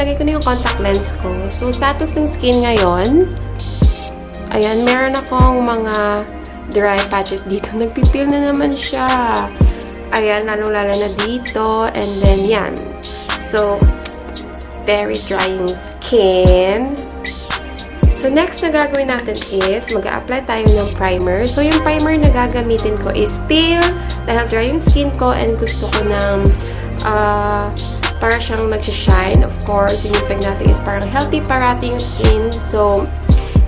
nalagay ko na yung contact lens ko. So, status ng skin ngayon, ayan, meron akong mga dry patches dito. Nagpipil na naman siya. Ayan, lalong-lala na dito. And then, yan. So, very drying skin. So, next na gagawin natin is, mag-a-apply tayo ng primer. So, yung primer na gagamitin ko is still, dahil dry yung skin ko and gusto ko ng, para siyang nag-shine. Of course, yung peg natin is parang healthy parati yung skin. So,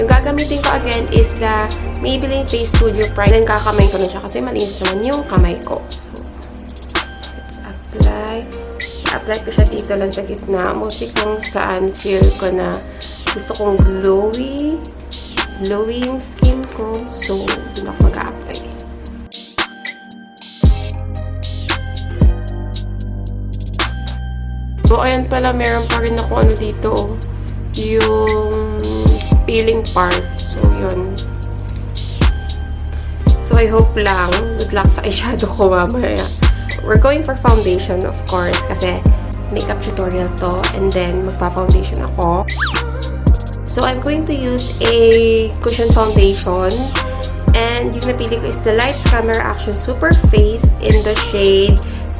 yung gagamitin ko again is the Maybelline Face Studio Primer. Then, kakamay ko na siya kasi malinis naman yung kamay ko. So, let's apply. I-apply ko siya dito lang sa gitna. Mostly kung saan feel ko na gusto kong glowy yung skin ko. So, doon ako mag-a-apply. So, ayan pala, meron pa rin ako ano dito, yung peeling part. So, yun. So, I hope lang, good luck sa eyeshadow ko mamaya. We're going for foundation, of course, kasi makeup tutorial to. And then, magpa-foundation ako. So, I'm going to use a cushion foundation. And yung napili ko is the Lights Camera Action Superface in the shade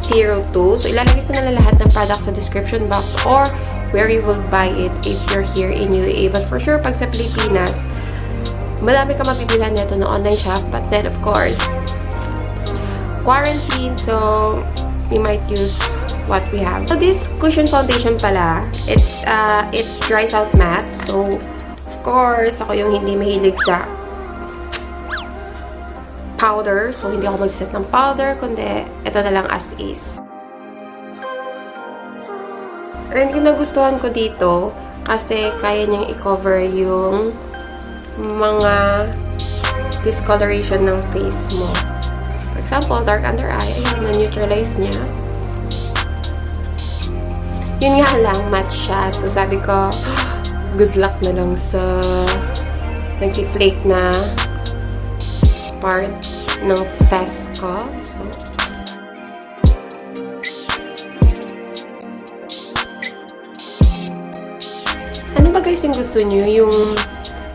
02. So, ilalagay ko na lahat ng products sa description box or where you will buy it if you're here in UAE. But for sure, pag sa Pilipinas, madami ka mapipilan nito na online shop. But then, of course, quarantine. So, we might use what we have. So, this cushion foundation pala, it dries out matte. So, of course, ako yung hindi mahilig sa powder. So, hindi ako mag-set ng powder, kundi ito na lang as is. And yung nagustuhan ko dito, kasi kaya niyang i-cover yung mga discoloration ng face mo. For example, dark under eye, ayun, na-neutralize niya. Yun nga lang, matte siya. So, sabi ko, good luck na lang sa nag-flake na part ng face ko. So, ano ba guys yung gusto nyo? Yung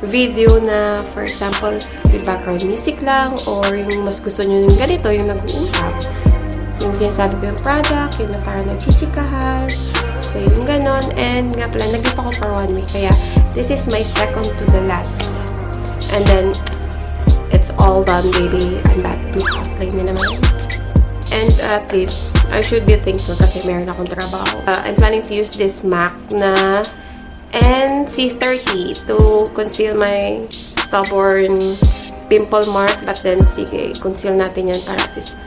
video na, for example, with background music lang, or yung mas gusto nyo yung ganito, yung nag-uusap. Yung sinasabi ko yung product, yung na parang nagchichikahan. So, yung ganon. And nga pala, nag-gift ako for 1 week. Kaya, this is my second to the last. And then, it's all done, baby. I'm back to hustling na naman. And at least, I should be thankful kasi meron akong trabaho. I'm planning to use this MAC na NC30 to conceal my stubborn pimple mark. But then, sige, conceal natin yan para at least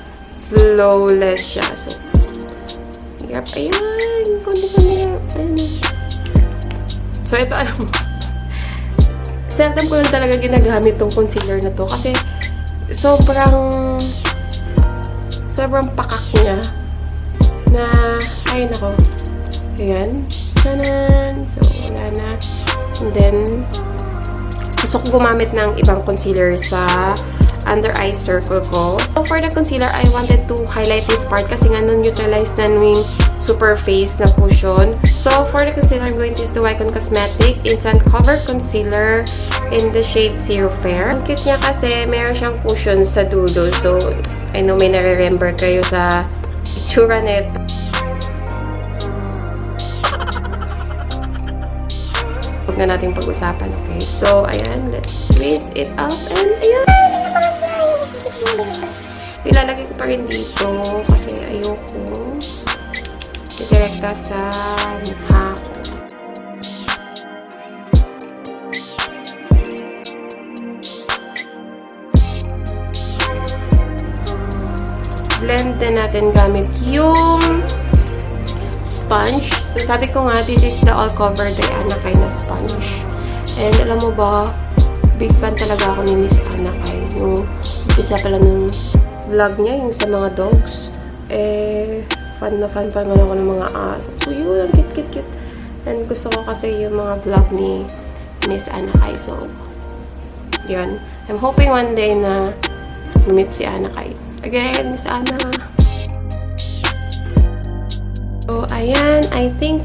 flawless siya. So, yep, ayan. Kundi-kundi. Ayan. So, ito, alam mo. Seldom ko lang talaga ginagamit tong concealer na to. Kasi, sobrang pakak niya. Na, ay nako. Ayan. Tanan. So, wala na. And then, gusto ko gumamit ng ibang concealer sa under eye circle ko. So, for the concealer, I wanted to highlight this part kasi nga neutralize na yung Superface na cushion. So, for the concealer, I'm going to use the WYCON Cosmetic Instant Cover Concealer in the shade Zero Fair. Ang cute niya kasi meron siyang cushion sa dulo. So, I know may nare-remember kayo sa itsura nito. Huwag na nating pag-usapan, okay? So, ayan, let's twist it up and ayan! Ilalagay ko pa rin dito kasi ayoko direkta sa mukha ko. Blend na natin gamit yung sponge. So, sabi ko nga, this is the all-cover Diana kind of sponge. And alam mo ba, big fan talaga ako ni Miss Anna Kay. Yung isa pala ng vlog niya, yung sa mga dogs. Fan na fan pa naman ako ng mga aso. So, yun, cute. And gusto ko kasi yung mga vlog ni Miss Anna Kay. So, yun. I'm hoping one day na meet si Anna Kay. Again, Miss Anna. So, ayan. I think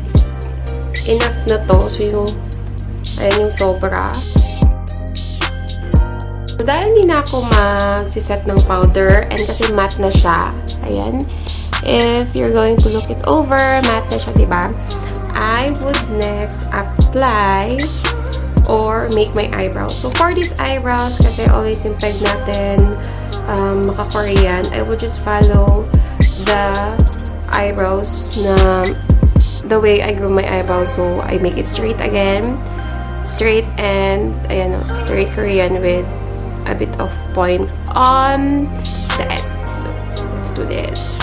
enough na to. So, ayan yung sobra. So, dahil hindi na ako magsiset ng powder, and kasi matte na siya, ayan, if you're going to look it over, matte na siya, diba? I would next apply or make my eyebrows. So, for these eyebrows, kasi always yung peg natin maka-Korean, I would just follow the eyebrows na the way I groom my eyebrows. So, I make it straight again. Straight and, ayan o, straight Korean with a bit of point on the end. So, let's do this.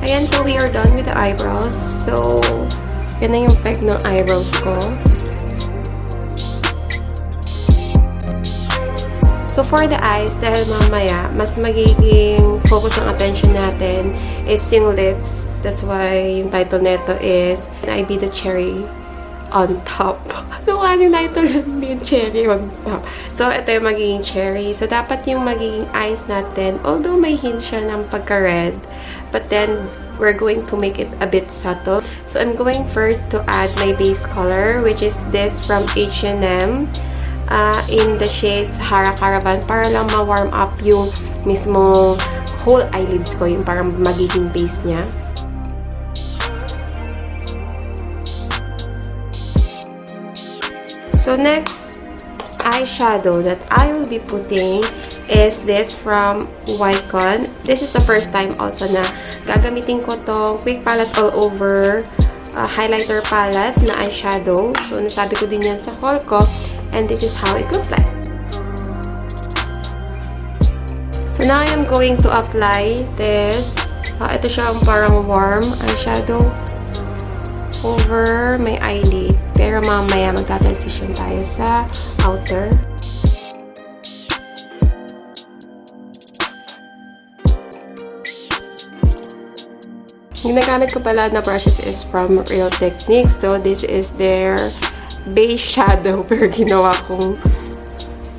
Ayan, so we are done with the eyebrows. So, yan na yung peg ng eyebrows ko. So, for the eyes, dahil mamaya, mas magiging focus ng attention natin is yung lips. That's why yung title nito is I Be the Cherry on Top. Ano nga yung title yung cherry on top? So, ito yung magiging cherry. So, dapat yung magiging eyes natin, although may hint siya ng pagka-red, but then, we're going to make it a bit subtle. So, I'm going first to add my base color, which is this from H&M in the shade Sahara Caravan, para lang ma-warm up yung mismo whole eyelids ko, yung parang magiging base niya. So, next eyeshadow that I will be putting is this from WYCON. This is the first time also na gagamitin ko tong quick palette all over highlighter palette na eyeshadow. So, nasabi ko din yan sa haul ko. And this is how it looks like. So, now I am going to apply this. Ito siya ang parang warm eyeshadow over my eyelid. Pero mamaya magta-transition tayo sa outer. Yung nagamit ko pala na brushes is from Real Techniques. So, this is their base shadow. Pero ginawa kong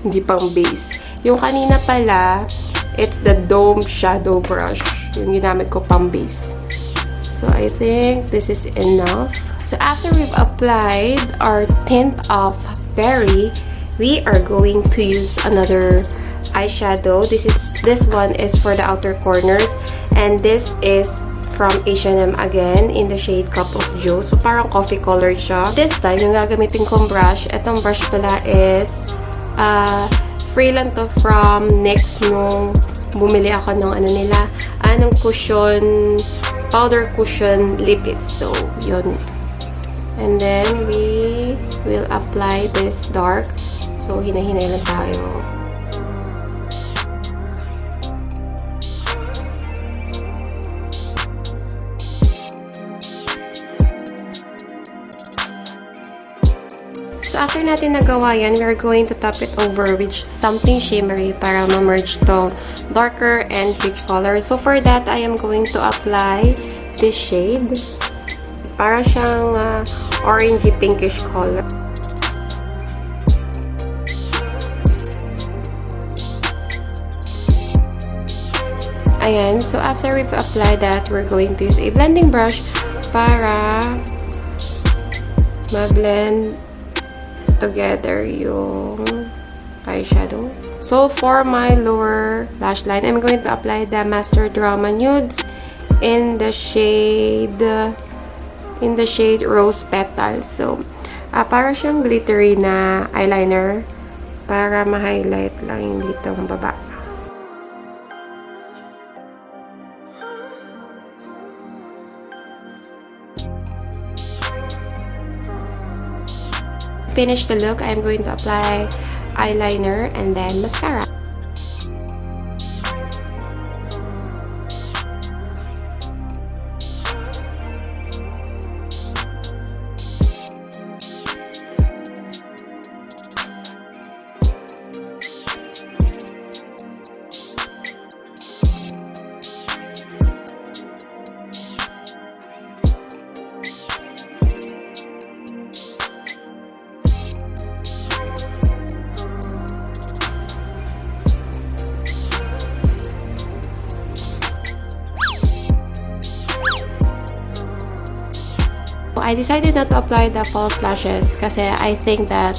hindi pang base. Yung kanina pala, it's the dome shadow brush. Yung ginamit ko pang base. So, I think this is enough. So, after we've applied our tint of berry, we are going to use another eyeshadow. This one is for the outer corners. And this is from H&M again in the shade Cup of Joe. So, parang coffee colored siya. This time, yung gagamitin kong brush, etong brush pala is free lang to from NYX nung bumili ako ng ano nila, ng cushion, powder cushion lipis. So, yun. And then, we will apply this dark. So, hinahinay lang tayo. So, after natin nagawa yan, we're going to top it over with something shimmery para ma-merge tong darker and peach color. So, for that, I am going to apply this shade. Para siyang orangey pinkish color. Ayan. So, after we've applied that, we're going to use a blending brush para ma-blend together yung eyeshadow. So, for my lower lash line, I'm going to apply the Master Drama Nudes in the shade Rose Petal. So, para siyang glittery na eyeliner para ma-highlight lang yung ditong baba. Finish the look, I'm going to apply eyeliner and then mascara. I decided not to apply the false lashes kasi I think that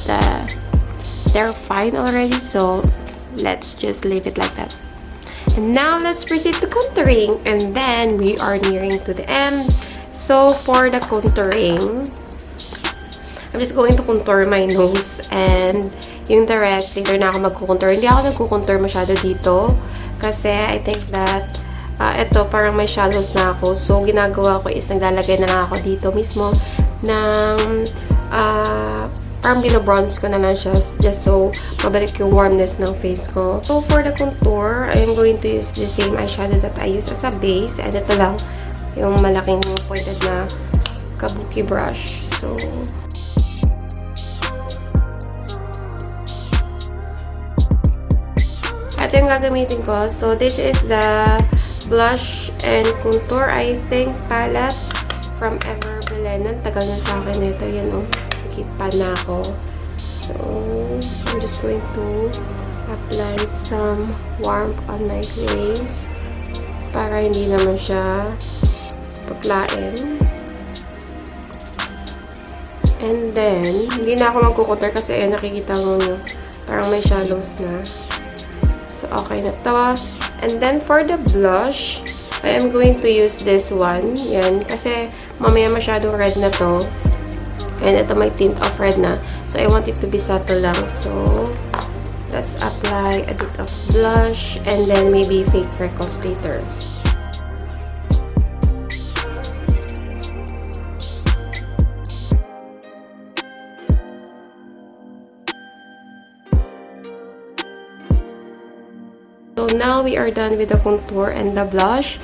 they're fine already, so let's just leave it like that. And now let's proceed to contouring, and then we are nearing to the end. So for the contouring, I'm just going to contour my nose, and yung the rest, later na ako magkukontour. Hindi ako nagkukontour masyado dito kasi I think that ito parang may shallows na ako. So ginagawa ko is naglalagay na lang ako dito mismo ng parang binobronze ko na lang siya just so mabalik yung warmness ng face ko. So for the contour, I'm going to use the same eyeshadow that I use as a base, and ito lang yung malaking pointed na kabuki brush. So ito yung gagamitin ko. So, this is the blush and contour, I think, palette from Billena. Tagal na sa akin ito. Yan o. Nakipa na ako. So, I'm just going to apply some warmth on my face para hindi naman siya putlain. And then, hindi na ako magkukontour kasi nakikita mo parang may shallows na. So, okay na to. And then, for the blush, I am going to use this one. Yan. Kasi, mamaya masyadong red na to. And ito may tint of red na. So, I want it to be subtle lang. So, let's apply a bit of blush. And then, maybe fake freckles later. So now we are done with the contour and the blush.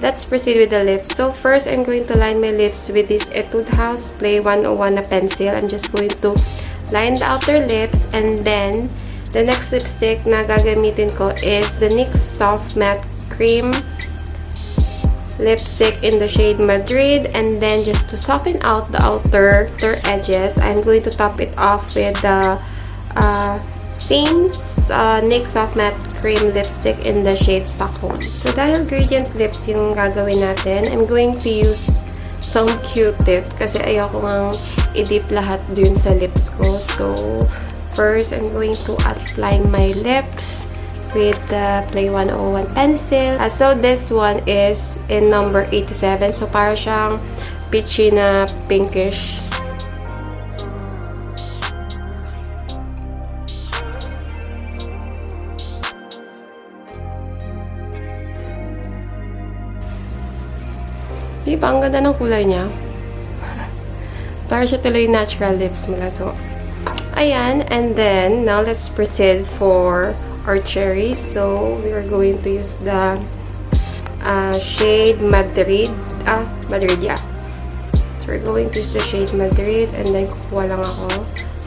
Let's proceed with the lips. So first, I'm going to line my lips with this Etude House Play 101 na pencil. I'm just going to line the outer lips, and then the next lipstick na gagamitin ko is the NYX Soft Matte Cream lipstick in the shade Madrid. And then just to soften out the outer edges, I'm going to top it off with the same NYX Soft Matte Cream lipstick in the shade Stockholm. So, dahil gradient lips yung gagawin natin, I'm going to use some Q-tip kasi ayoko ngang i-dip lahat dun sa lips ko. So, first, I'm going to apply my lips with the Play 101 pencil. So, this one is in number 87. So, para siyang peachy na pinkish. Diba? Ang ganda ng kulay niya. Para siya tuloy natural lips mo lang. So, ayan. And then, now let's proceed for our cherries. So, we are going to use the shade Madrid. Madrid, yeah. So, we're going to use the shade Madrid. And then, kukuha lang ako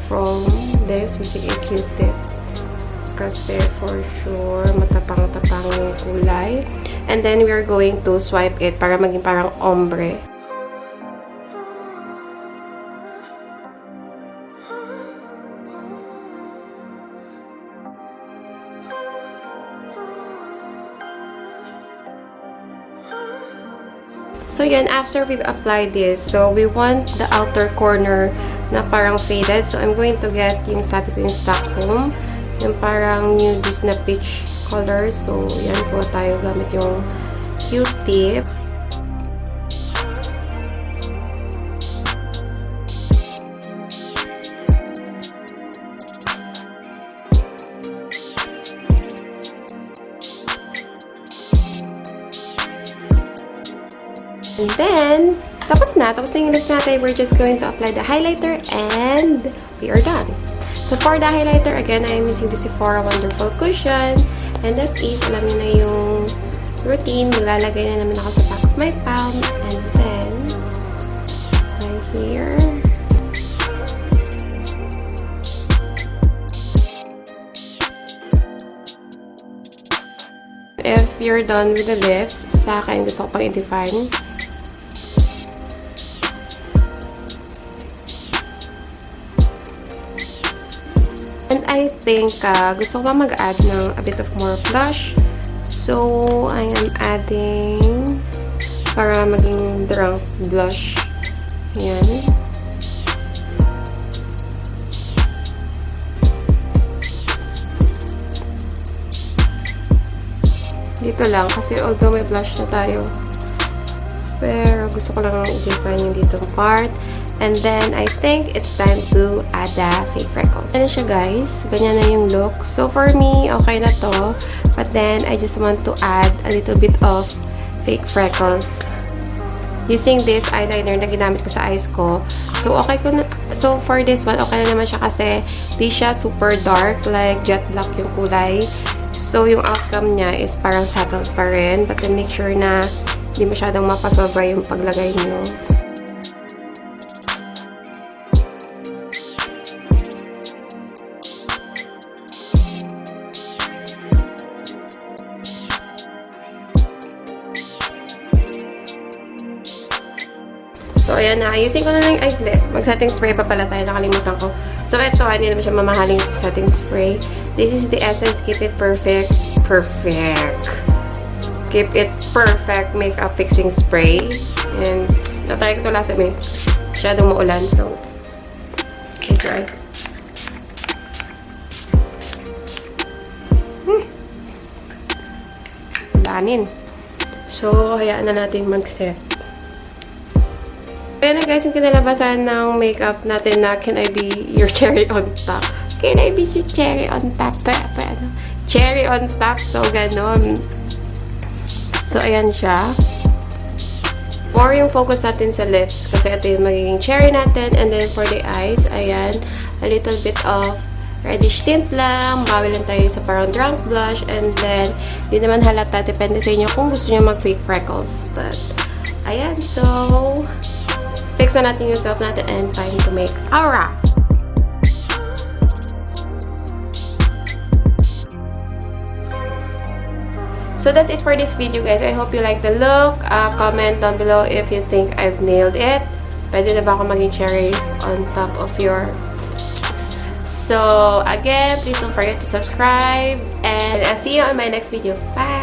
from this using a Q-tip. Kasi, for sure, matapang-tapang yung kulay. And then, we are going to swipe it para maging parang ombre. So, yan, after we've applied this, so we want the outer corner na parang faded. So, I'm going to get yung sabi ko yung Stockholm, yung parang nudes na peach color. So, yan po tayo gamit yung Q-tip. And then, tapos na yung lips natin. We're just going to apply the highlighter and we are done. So, for the highlighter, again, I am using the Sephora Wonderful Cushion. And as is, alam niyo na yung routine. Maglalagay na naman ako sa back of my palm. And then, right here. If you're done with the lips, sa akin, gusto ko pang i-define. And I think gusto ko pa mag-add ng a bit of more blush. So, I am adding para maging drunk blush Ayan. Dito lang, kasi although may blush na tayo, pero gusto ko lang i-define yung ditong part. And then, I think it's time to add the fake freckles. Ganyan siya, guys. Ganyan na yung look. So, for me, okay na to. But then, I just want to add a little bit of fake freckles using this eyeliner na ginamit ko sa eyes ko. So, okay ko na. So, for this one, okay na naman siya kasi di siya super dark, like jet black yung kulay. So, yung outcome niya is parang subtle pa rin. But then, make sure na hindi masyadong mapasobra yung paglagay nyo. So, ayan na. Using ko na lang yung mag-setting spray pa pala tayo. Nakalimutan ko. So, ito, hindi naman siya mamahaling setting spray. This is the Essence Keep It Perfect. Keep It Perfect Makeup Fixing Spray. And, natry ko ito last time eh. Masyadong maulan. So, let's try. Lanin. So, hayaan na natin mag-set. Ayan na guys, yung kinalabasan ng makeup natin na Can I Be Your Cherry on Top? Can I be your cherry on top? Cherry on top. So, ganon. So, ayan siya. More yung focus natin sa lips. Kasi ito yung magiging cherry natin. And then, for the eyes, ayan. A little bit of reddish tint lang. Bawi lang tayo sa parang drunk blush. And then, di naman halata. Depende sa inyo kung gusto nyo mag-fake freckles. But, ayan. So, fix na natin yung self natin and time to make our wrap. So that's it for this video, guys. I hope you like the look. Comment down below if you think I've nailed it. Pwede na ba ako maging cherry on top of your... So, again, please don't forget to subscribe. And I'll see you on my next video. Bye!